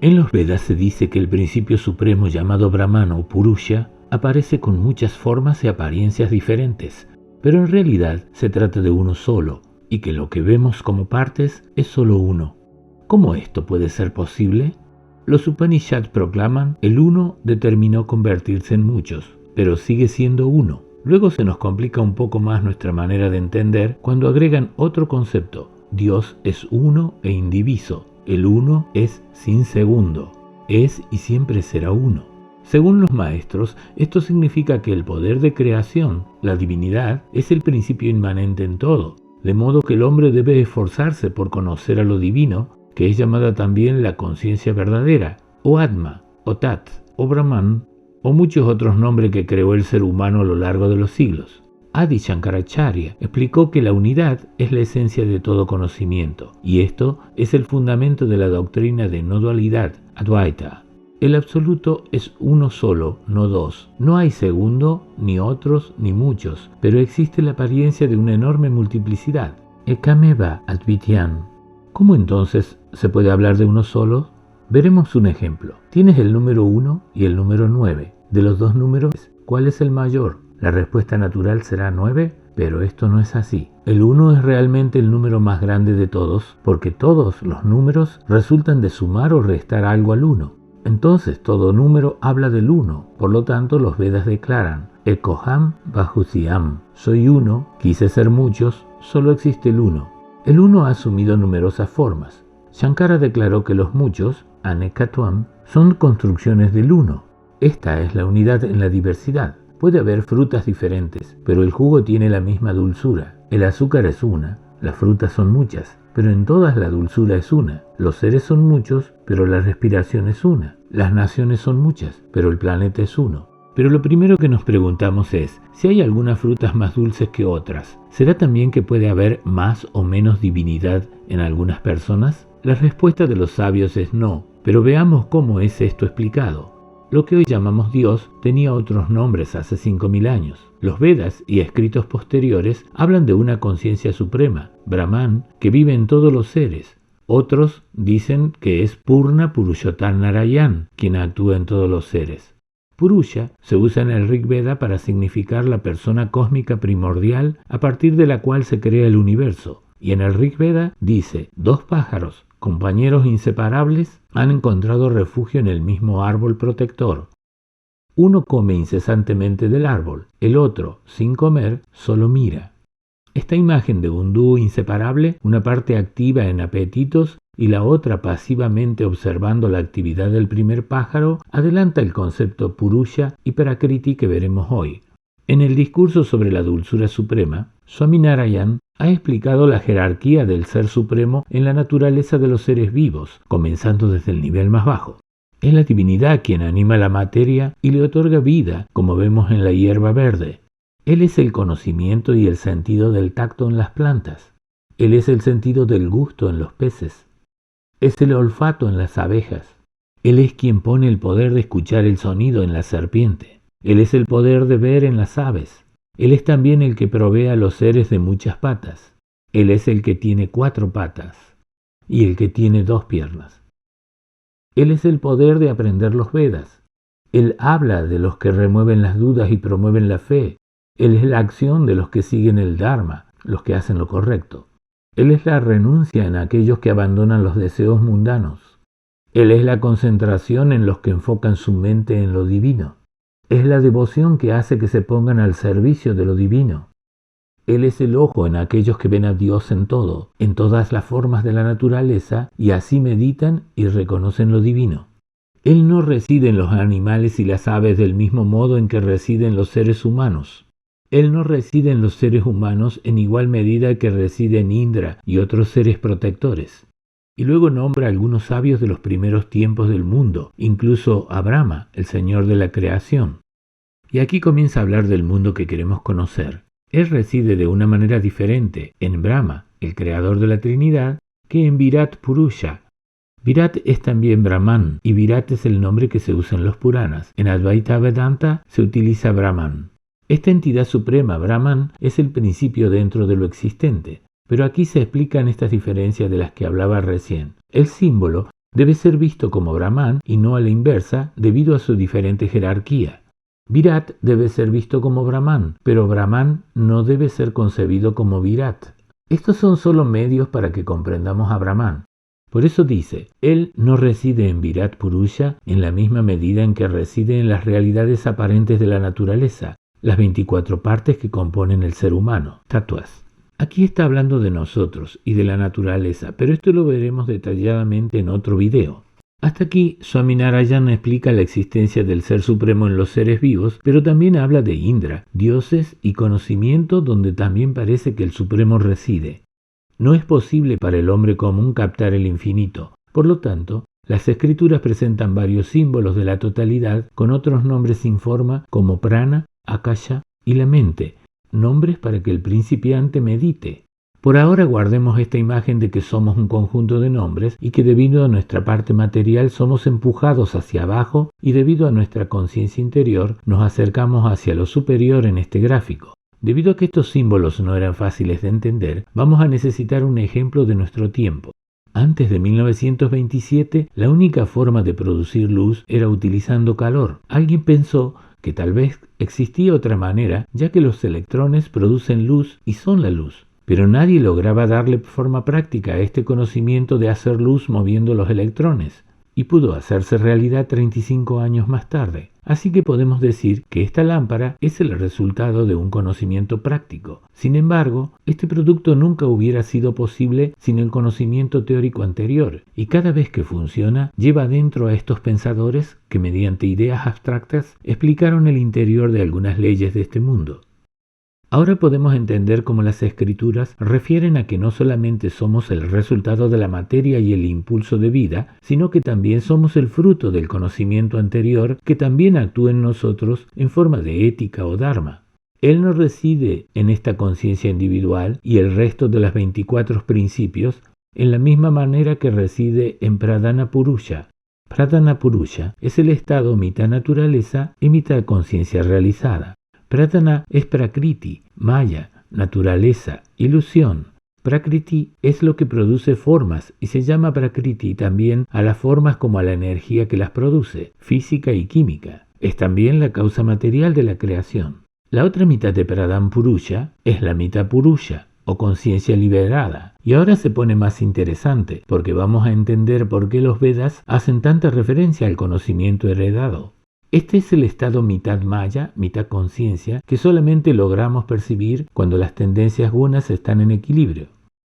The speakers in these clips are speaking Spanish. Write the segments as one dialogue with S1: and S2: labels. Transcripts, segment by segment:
S1: En los Vedas se dice que el principio supremo llamado Brahman o Purusha aparece con muchas formas y apariencias diferentes, pero en realidad se trata de uno solo, y que lo que vemos como partes es solo uno. ¿Cómo esto puede ser posible? Los Upanishads proclaman el uno determinó convertirse en muchos, pero sigue siendo uno. Luego se nos complica un poco más nuestra manera de entender cuando agregan otro concepto. Dios es uno e indiviso. El uno es sin segundo. Es y siempre será uno. Según los maestros, esto significa que el poder de creación, la divinidad, es el principio inmanente en todo, de modo que el hombre debe esforzarse por conocer a lo divino, que es llamada también la conciencia verdadera, o Atma, o Tat, o Brahman, o muchos otros nombres que creó el ser humano a lo largo de los siglos. Adi Shankaracharya explicó que la unidad es la esencia de todo conocimiento, y esto es el fundamento de la doctrina de no dualidad, Advaita. El absoluto es uno solo, no dos. No hay segundo, ni otros, ni muchos, pero existe la apariencia de una enorme multiplicidad. Ekameva Advityam. ¿Cómo entonces se puede hablar de uno solo? Veremos un ejemplo. Tienes el número 1 y el número 9. De los dos números, ¿cuál es el mayor? La respuesta natural será 9, pero esto no es así. El 1 es realmente el número más grande de todos, porque todos los números resultan de sumar o restar algo al 1. Entonces todo número habla del 1, por lo tanto los Vedas declaran Ekoham Bahusiam. Soy uno, quise ser muchos, solo existe el 1. El 1 ha asumido numerosas formas. Shankara declaró que los muchos, Anekatvam, son construcciones del 1. Esta es la unidad en la diversidad. Puede haber frutas diferentes, pero el jugo tiene la misma dulzura. El azúcar es una, las frutas son muchas, pero en todas la dulzura es una. Los seres son muchos, pero la respiración es una. Las naciones son muchas, pero el planeta es uno. Pero lo primero que nos preguntamos es, si hay algunas frutas más dulces que otras, ¿será también que puede haber más o menos divinidad en algunas personas? La respuesta de los sabios es no, pero veamos cómo es esto explicado. Lo que hoy llamamos Dios tenía otros nombres hace 5000 años. Los Vedas y escritos posteriores hablan de una conciencia suprema, Brahman, que vive en todos los seres. Otros dicen que es Purna Purushottam Narayan, quien actúa en todos los seres. Purusha se usa en el Rig Veda para significar la persona cósmica primordial a partir de la cual se crea el universo. Y en el Rig Veda dice, 2 pájaros, compañeros inseparables, han encontrado refugio en el mismo árbol protector. Uno come incesantemente del árbol, el otro, sin comer, solo mira. Esta imagen de un dúo inseparable, una parte activa en apetitos y la otra pasivamente observando la actividad del primer pájaro, adelanta el concepto Purusha y Prakriti que veremos hoy. En el discurso sobre la dulzura suprema, Swaminarayan ha explicado la jerarquía del Ser Supremo en la naturaleza de los seres vivos, comenzando desde el nivel más bajo. Es la divinidad quien anima la materia y le otorga vida, como vemos en la hierba verde. Él es el conocimiento y el sentido del tacto en las plantas. Él es el sentido del gusto en los peces. Es el olfato en las abejas. Él es quien pone el poder de escuchar el sonido en la serpiente. Él es el poder de ver en las aves. Él es también el que provee a los seres de muchas patas. Él es el que tiene 4 patas y el que tiene 2 piernas. Él es el poder de aprender los Vedas. Él habla de los que remueven las dudas y promueven la fe. Él es la acción de los que siguen el Dharma, los que hacen lo correcto. Él es la renuncia en aquellos que abandonan los deseos mundanos. Él es la concentración en los que enfocan su mente en lo divino. Es la devoción que hace que se pongan al servicio de lo divino. Él es el ojo en aquellos que ven a Dios en todo, en todas las formas de la naturaleza, y así meditan y reconocen lo divino. Él no reside en los animales y las aves del mismo modo en que residen los seres humanos. Él no reside en los seres humanos en igual medida que reside en Indra y otros seres protectores. Y luego nombra a algunos sabios de los primeros tiempos del mundo, incluso a Brahma, el señor de la creación. Y aquí comienza a hablar del mundo que queremos conocer. Él reside de una manera diferente en Brahma, el creador de la Trinidad, que en Virat Purusha. Virat es también Brahman, y Virat es el nombre que se usa en los Puranas. En Advaita Vedanta se utiliza Brahman. Esta entidad suprema, Brahman, es el principio dentro de lo existente, pero aquí se explican estas diferencias de las que hablaba recién. El símbolo debe ser visto como Brahman y no a la inversa debido a su diferente jerarquía. Virat debe ser visto como Brahman, pero Brahman no debe ser concebido como Virat. Estos son solo medios para que comprendamos a Brahman. Por eso dice, él no reside en Virat Purusha en la misma medida en que reside en las realidades aparentes de la naturaleza, las 24 partes que componen el ser humano, tattvas. Aquí está hablando de nosotros y de la naturaleza, pero esto lo veremos detalladamente en otro video. Hasta aquí, Swami Narayan explica la existencia del Ser Supremo en los seres vivos, pero también habla de Indra, dioses y conocimiento donde también parece que el Supremo reside. No es posible para el hombre común captar el infinito. Por lo tanto, las escrituras presentan varios símbolos de la totalidad con otros nombres sin forma como prana, akasha y la mente, nombres para que el principiante medite. Por ahora guardemos esta imagen de que somos un conjunto de nombres y que debido a nuestra parte material somos empujados hacia abajo y debido a nuestra conciencia interior nos acercamos hacia lo superior en este gráfico. Debido a que estos símbolos no eran fáciles de entender, vamos a necesitar un ejemplo de nuestro tiempo. Antes de 1927, la única forma de producir luz era utilizando calor. Alguien pensó que tal vez existía otra manera, ya que los electrones producen luz y son la luz. Pero nadie lograba darle forma práctica a este conocimiento de hacer luz moviendo los electrones, y pudo hacerse realidad 35 años más tarde. Así que podemos decir que esta lámpara es el resultado de un conocimiento práctico. Sin embargo, este producto nunca hubiera sido posible sin el conocimiento teórico anterior, y cada vez que funciona, lleva dentro a estos pensadores que mediante ideas abstractas explicaron el interior de algunas leyes de este mundo. Ahora podemos entender cómo las escrituras refieren a que no solamente somos el resultado de la materia y el impulso de vida, sino que también somos el fruto del conocimiento anterior que también actúa en nosotros en forma de ética o dharma. Él no reside en esta conciencia individual y el resto de las 24 principios en la misma manera que reside en Pradhana Purusha. Pradhana Purusha es el estado mitad naturaleza y mitad conciencia realizada. Pradhana es Prakriti, Maya, naturaleza, ilusión. Prakriti es lo que produce formas y se llama Prakriti también a las formas como a la energía que las produce, física y química. Es también la causa material de la creación. La otra mitad de Pradhana Purusha es la mitad Purusha, o conciencia liberada. Y ahora se pone más interesante, porque vamos a entender por qué los Vedas hacen tanta referencia al conocimiento heredado. Este es el estado mitad maya, mitad conciencia, que solamente logramos percibir cuando las tendencias gunas están en equilibrio.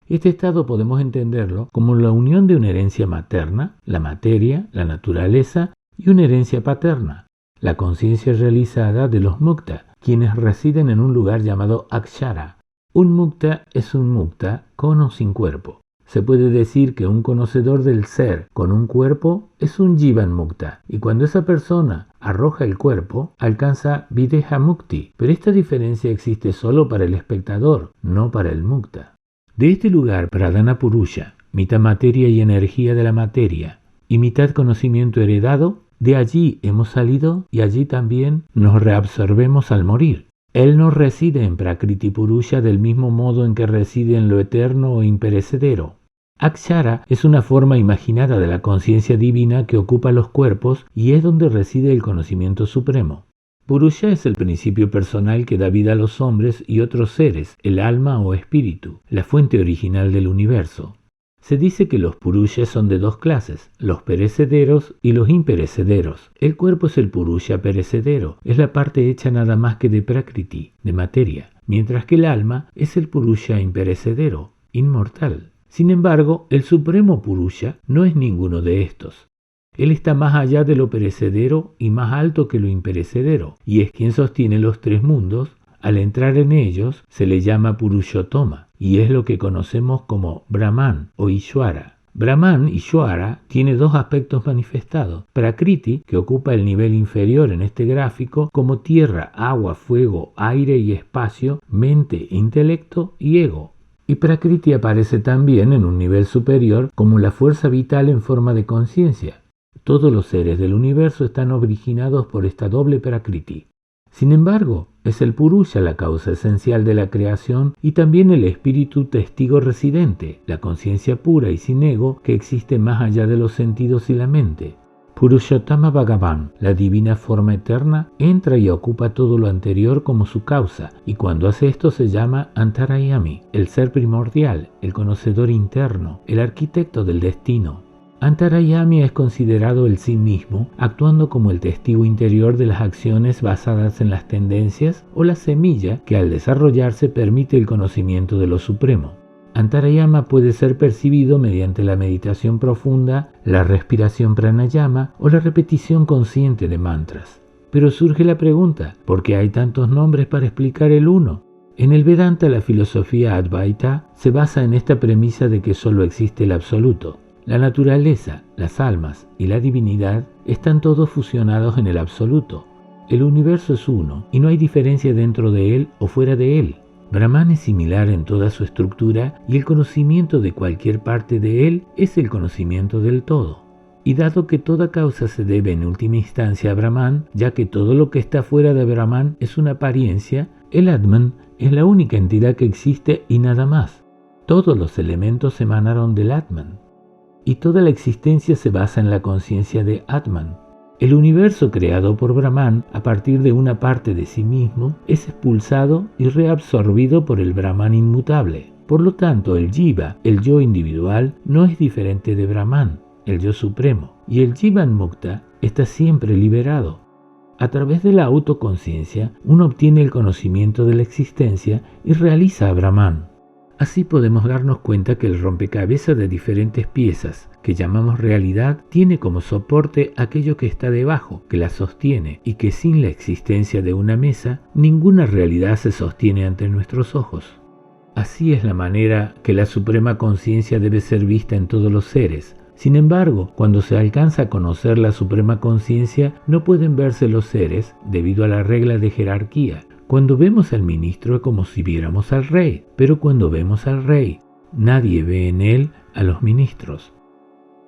S1: Este estado podemos entenderlo como la unión de una herencia materna, la materia, la naturaleza, y una herencia paterna, la conciencia realizada de los mukta, quienes residen en un lugar llamado akshara. Un mukta es un mukta con o sin cuerpo. Se puede decir que un conocedor del ser con un cuerpo es un Jivan Mukta, y cuando esa persona arroja el cuerpo, alcanza Videha Mukti, pero esta diferencia existe solo para el espectador, no para el Mukta. De este lugar, Pradhana Purusha, mitad materia y energía de la materia, y mitad conocimiento heredado, de allí hemos salido y allí también nos reabsorbemos al morir. Él no reside en Prakriti Purusha del mismo modo en que reside en lo eterno o imperecedero. Akshara es una forma imaginada de la conciencia divina que ocupa los cuerpos y es donde reside el conocimiento supremo. Purusha es el principio personal que da vida a los hombres y otros seres, el alma o espíritu, la fuente original del universo. Se dice que los Purushas son de dos clases, los perecederos y los imperecederos. El cuerpo es el Purusha perecedero, es la parte hecha nada más que de Prakriti, de materia, mientras que el alma es el Purusha imperecedero, inmortal. Sin embargo, el supremo Purusha no es ninguno de estos. Él está más allá de lo perecedero y más alto que lo imperecedero, y es quien sostiene los tres mundos. Al entrar en ellos se le llama Purushottama, y es lo que conocemos como Brahman o Ishvara. Brahman, Ishvara, tiene dos aspectos manifestados. Prakriti, que ocupa el nivel inferior en este gráfico, como tierra, agua, fuego, aire y espacio, mente, intelecto y ego. Y Prakriti aparece también en un nivel superior como la fuerza vital en forma de conciencia. Todos los seres del universo están originados por esta doble Prakriti. Sin embargo, es el Purusha la causa esencial de la creación y también el espíritu testigo residente, la conciencia pura y sin ego que existe más allá de los sentidos y la mente. Purushottama Bhagavan, la divina forma eterna, entra y ocupa todo lo anterior como su causa, y cuando hace esto se llama Antarayami, el ser primordial, el conocedor interno, el arquitecto del destino. Antarayami es considerado el sí mismo, actuando como el testigo interior de las acciones basadas en las tendencias o la semilla que al desarrollarse permite el conocimiento de lo supremo. Antarayama puede ser percibido mediante la meditación profunda, la respiración pranayama o la repetición consciente de mantras. Pero surge la pregunta, ¿por qué hay tantos nombres para explicar el uno? En el Vedanta, la filosofía Advaita se basa en esta premisa de que solo existe el absoluto. La naturaleza, las almas y la divinidad están todos fusionados en el absoluto. El universo es uno y no hay diferencia dentro de él o fuera de él. Brahman es similar en toda su estructura y el conocimiento de cualquier parte de él es el conocimiento del todo. Y dado que toda causa se debe en última instancia a Brahman, ya que todo lo que está fuera de Brahman es una apariencia, el Atman es la única entidad que existe y nada más. Todos los elementos emanaron del Atman. Y toda la existencia se basa en la conciencia de Atman. El universo creado por Brahman a partir de una parte de sí mismo es expulsado y reabsorbido por el Brahman inmutable. Por lo tanto, el Jiva, el yo individual, no es diferente de Brahman, el yo supremo, y el Jivan Mukta está siempre liberado. A través de la autoconciencia, uno obtiene el conocimiento de la existencia y realiza a Brahman. Así podemos darnos cuenta que el rompecabezas de diferentes piezas que llamamos realidad tiene como soporte aquello que está debajo, que la sostiene, y que sin la existencia de una mesa, ninguna realidad se sostiene ante nuestros ojos. Así es la manera que la suprema conciencia debe ser vista en todos los seres. Sin embargo, cuando se alcanza a conocer la suprema conciencia, no pueden verse los seres debido a la regla de jerarquía. Cuando vemos al ministro es como si viéramos al rey, pero cuando vemos al rey, nadie ve en él a los ministros.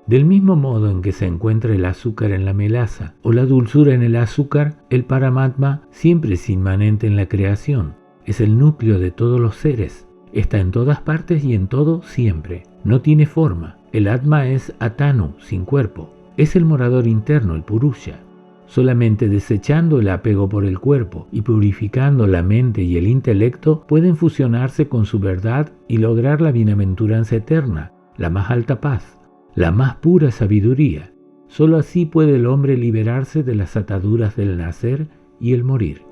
S1: Del mismo modo en que se encuentra el azúcar en la melaza o la dulzura en el azúcar, el Paramatma siempre es inmanente en la creación. Es el núcleo de todos los seres. Está en todas partes y en todo siempre. No tiene forma. El Atma es Atanu, sin cuerpo. Es el morador interno, el Purusha. Solamente desechando el apego por el cuerpo y purificando la mente y el intelecto pueden fusionarse con su verdad y lograr la bienaventuranza eterna, la más alta paz, la más pura sabiduría. Solo así puede el hombre liberarse de las ataduras del nacer y el morir.